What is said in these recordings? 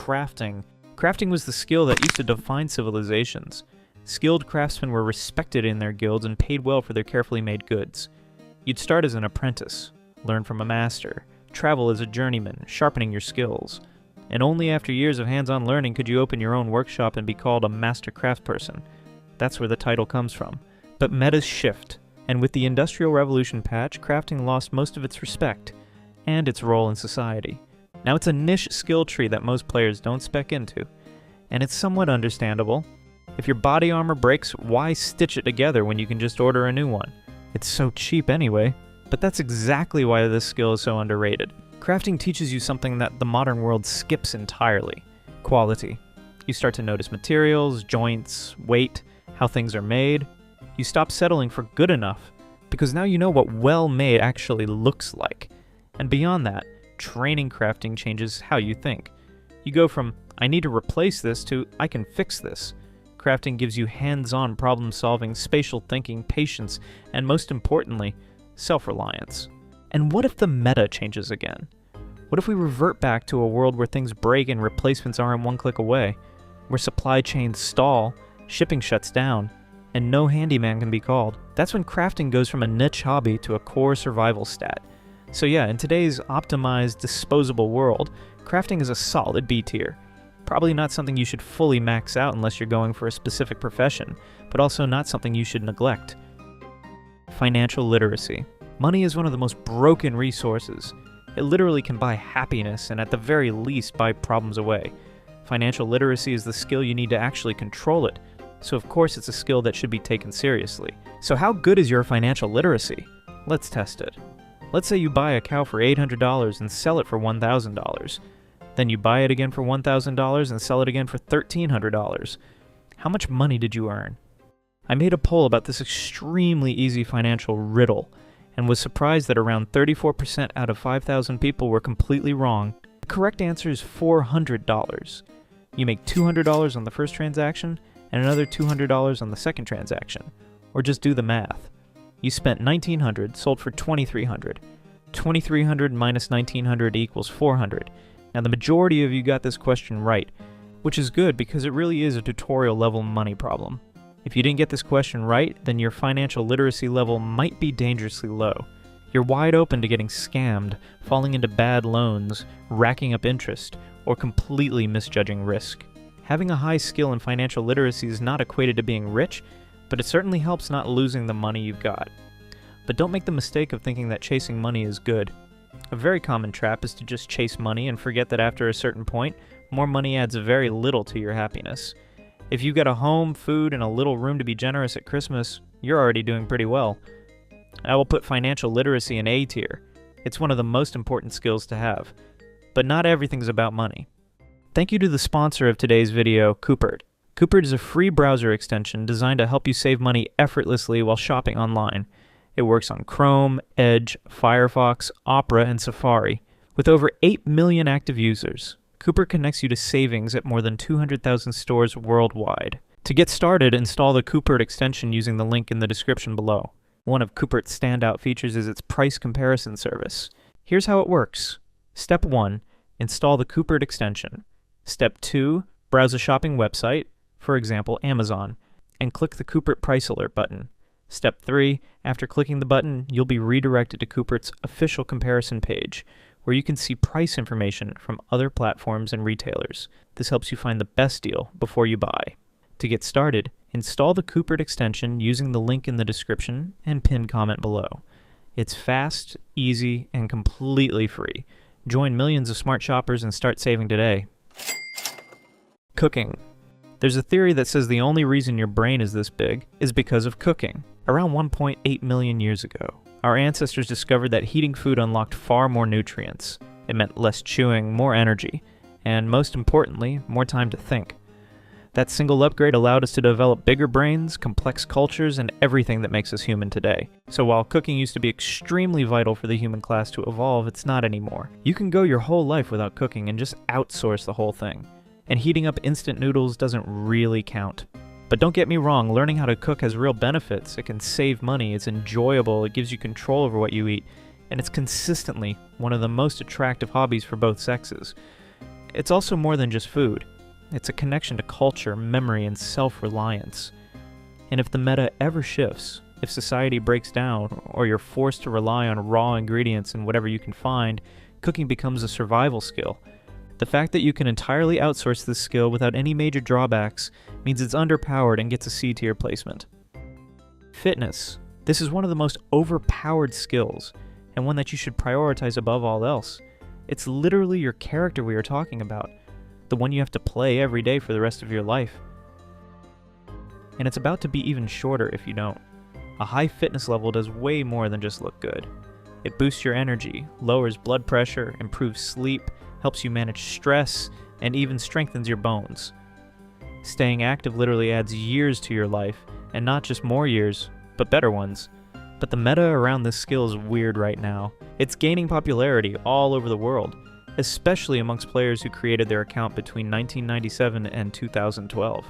crafting. Crafting was the skill that used to define civilizations. Skilled craftsmen were respected in their guilds and paid well for their carefully made goods. You'd start as an apprentice, learn from a master, travel as a journeyman, sharpening your skills. And only after years of hands-on learning could you open your own workshop and be called a master craftsperson. That's where the title comes from. But metas shift, and with the Industrial Revolution patch, crafting lost most of its respect and its role in society. Now it's a niche skill tree that most players don't spec into, and it's somewhat understandable. If your body armor breaks, why stitch it together when you can just order a new one? It's so cheap anyway. But that's exactly why this skill is so underrated. Crafting teaches you something that the modern world skips entirely: quality. You start to notice materials, joints, weight, how things are made. You stop settling for good enough, because now you know what well-made actually looks like. And beyond that, training crafting changes how you think. You go from, I need to replace this, to, I can fix this. Crafting gives you hands-on problem-solving, spatial thinking, patience, and most importantly, self-reliance. And what if the meta changes again? What if we revert back to a world where things break and replacements aren't one click away? Where supply chains stall, shipping shuts down, and no handyman can be called? That's when crafting goes from a niche hobby to a core survival stat. So yeah, in today's optimized, disposable world, crafting is a solid B tier. Probably not something you should fully max out unless you're going for a specific profession, but also not something you should neglect. Financial literacy. Money is one of the most broken resources. It literally can buy happiness and at the very least buy problems away. Financial literacy is the skill you need to actually control it, so of course it's a skill that should be taken seriously. So how good is your financial literacy? Let's test it. Let's say you buy a cow for $800 and sell it for $1,000. Then you buy it again for $1,000 and sell it again for $1,300. How much money did you earn? I made a poll about this extremely easy financial riddle and was surprised that around 34% out of 5,000 people were completely wrong. The correct answer is $400. You make $200 on the first transaction and another $200 on the second transaction. Or just do the math. You spent $1,900, sold for $2,300. $2,300 minus $1,900 equals $400. Now the majority of you got this question right, which is good because it really is a tutorial level money problem. If you didn't get this question right, then your financial literacy level might be dangerously low. You're wide open to getting scammed, falling into bad loans, racking up interest, or completely misjudging risk. Having a high skill in financial literacy is not equated to being rich, but it certainly helps not losing the money you've got. But don't make the mistake of thinking that chasing money is good. A very common trap is to just chase money and forget that after a certain point, more money adds very little to your happiness. If you've got a home, food, and a little room to be generous at Christmas, you're already doing pretty well. I will put financial literacy in A tier. It's one of the most important skills to have. But not everything's about money. Thank you to the sponsor of today's video, Coupert. Coupert is a free browser extension designed to help you save money effortlessly while shopping online. It works on Chrome, Edge, Firefox, Opera, and Safari. With over 8 million active users, Coupert connects you to savings at more than 200,000 stores worldwide. To get started, install the Coupert extension using the link in the description below. One of Coupert's standout features is its price comparison service. Here's how it works. Step 1. Install the Coupert extension. Step 2. Browse a shopping website, for example Amazon, and click the Coupert Price Alert button. Step 3. After clicking the button, you'll be redirected to Coupert's official comparison page, where you can see price information from other platforms and retailers. This helps you find the best deal before you buy. To get started, install the Coupert extension using the link in the description and pinned comment below. It's fast, easy, and completely free. Join millions of smart shoppers and start saving today. Cooking. There's a theory that says the only reason your brain is this big is because of cooking. Around 1.8 million years ago, our ancestors discovered that heating food unlocked far more nutrients. It meant less chewing, more energy, and most importantly, more time to think. That single upgrade allowed us to develop bigger brains, complex cultures, and everything that makes us human today. So while cooking used to be extremely vital for the human class to evolve, it's not anymore. You can go your whole life without cooking and just outsource the whole thing. And heating up instant noodles doesn't really count. But don't get me wrong, learning how to cook has real benefits. It can save money, it's enjoyable, it gives you control over what you eat, and it's consistently one of the most attractive hobbies for both sexes. It's also more than just food. It's a connection to culture, memory, and self-reliance. And if the meta ever shifts, if society breaks down, or you're forced to rely on raw ingredients and whatever you can find, cooking becomes a survival skill. The fact that you can entirely outsource this skill without any major drawbacks means it's underpowered and gets a C-tier placement. Fitness. This is one of the most overpowered skills, and one that you should prioritize above all else. It's literally your character we are talking about, the one you have to play every day for the rest of your life. And it's about to be even shorter if you don't. A high fitness level does way more than just look good. It boosts your energy, lowers blood pressure, improves sleep, helps you manage stress, and even strengthens your bones. Staying active literally adds years to your life, and not just more years, but better ones. But the meta around this skill is weird right now. It's gaining popularity all over the world, especially amongst players who created their account between 1997 and 2012.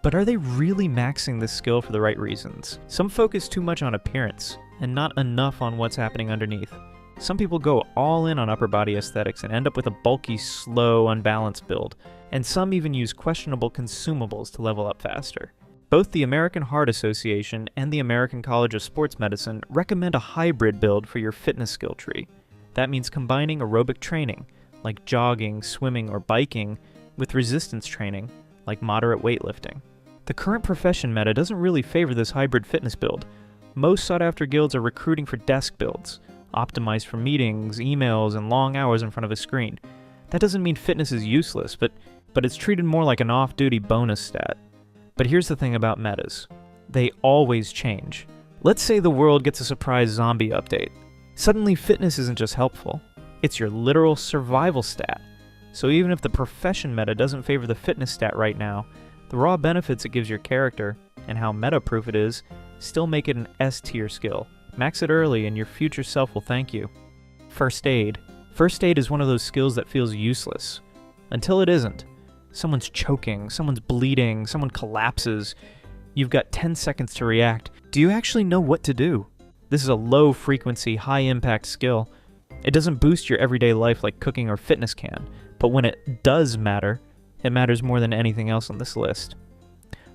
But are they really maxing this skill for the right reasons? Some focus too much on appearance, and not enough on what's happening underneath. Some people go all in on upper body aesthetics and end up with a bulky, slow, unbalanced build, and some even use questionable consumables to level up faster. Both the American Heart Association and the American College of Sports Medicine recommend a hybrid build for your fitness skill tree. That means combining aerobic training, like jogging, swimming, or biking, with resistance training, like moderate weightlifting. The current profession meta doesn't really favor this hybrid fitness build. Most sought-after guilds are recruiting for desk builds, optimized for meetings, emails, and long hours in front of a screen. That doesn't mean fitness is useless, but it's treated more like an off-duty bonus stat. But here's the thing about metas. They always change. Let's say the world gets a surprise zombie update. Suddenly fitness isn't just helpful, it's your literal survival stat. So even if the profession meta doesn't favor the fitness stat right now, the raw benefits it gives your character, and how meta-proof it is, still make it an S-tier skill. Max it early and your future self will thank you. First aid. First aid is one of those skills that feels useless. Until it isn't. Someone's choking, someone's bleeding, someone collapses. You've got 10 seconds to react. Do you actually know what to do? This is a low-frequency, high-impact skill. It doesn't boost your everyday life like cooking or fitness can, but when it does matter, it matters more than anything else on this list.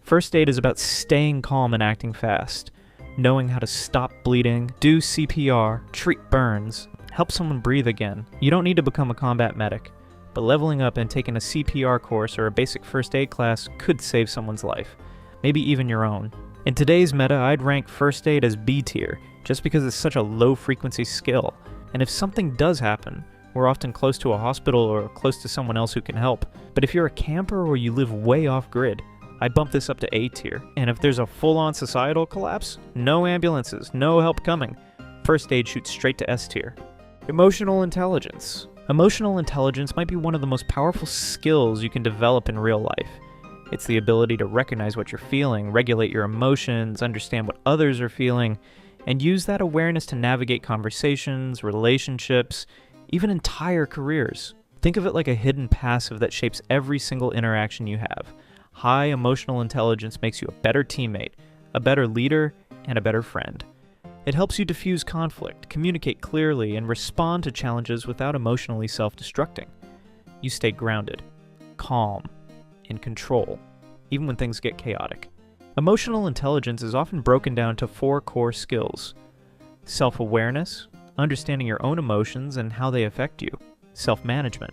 First aid is about staying calm and acting fast, knowing how to stop bleeding, do CPR, treat burns, help someone breathe again. You don't need to become a combat medic, but leveling up and taking a CPR course or a basic first aid class could save someone's life, maybe even your own. In today's meta, I'd rank first aid as B tier, just because it's such a low-frequency skill, and if something does happen, we're often close to a hospital or close to someone else who can help. But if you're a camper or you live way off-grid, I'd bump this up to A tier. And if there's a full-on societal collapse, no ambulances, no help coming. First aid shoots straight to S tier. Emotional intelligence. Emotional intelligence might be one of the most powerful skills you can develop in real life. It's the ability to recognize what you're feeling, regulate your emotions, understand what others are feeling, and use that awareness to navigate conversations, relationships, even entire careers. Think of it like a hidden passive that shapes every single interaction you have. High emotional intelligence makes you a better teammate, a better leader, and a better friend. It helps you diffuse conflict, communicate clearly, and respond to challenges without emotionally self-destructing. You stay grounded, calm, in control, even when things get chaotic. Emotional intelligence is often broken down to 4 core skills: self-awareness, understanding your own emotions and how they affect you; self-management,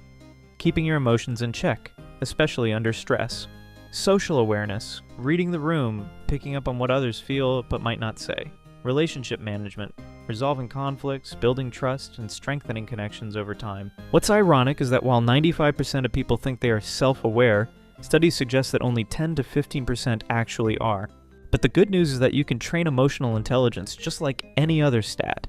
keeping your emotions in check, especially under stress; social awareness, reading the room, picking up on what others feel but might not say; relationship management, resolving conflicts, building trust, and strengthening connections over time. What's ironic is that while 95% of people think they are self-aware, studies suggest that only 10 to 15% actually are. But the good news is that you can train emotional intelligence just like any other stat.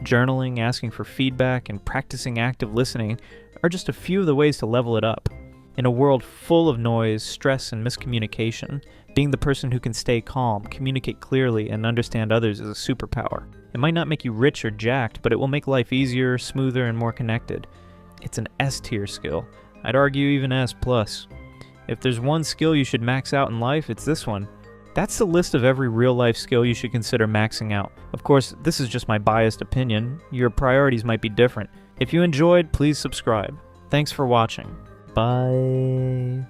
Journaling, asking for feedback, and practicing active listening are just a few of the ways to level it up. In a world full of noise, stress, and miscommunication, being the person who can stay calm, communicate clearly, and understand others is a superpower. It might not make you rich or jacked, but it will make life easier, smoother, and more connected. It's an S-tier skill. I'd argue even S+. If there's one skill you should max out in life, it's this one. That's the list of every real-life skill you should consider maxing out. Of course, this is just my biased opinion. Your priorities might be different. If you enjoyed, please subscribe. Thanks for watching. Bye.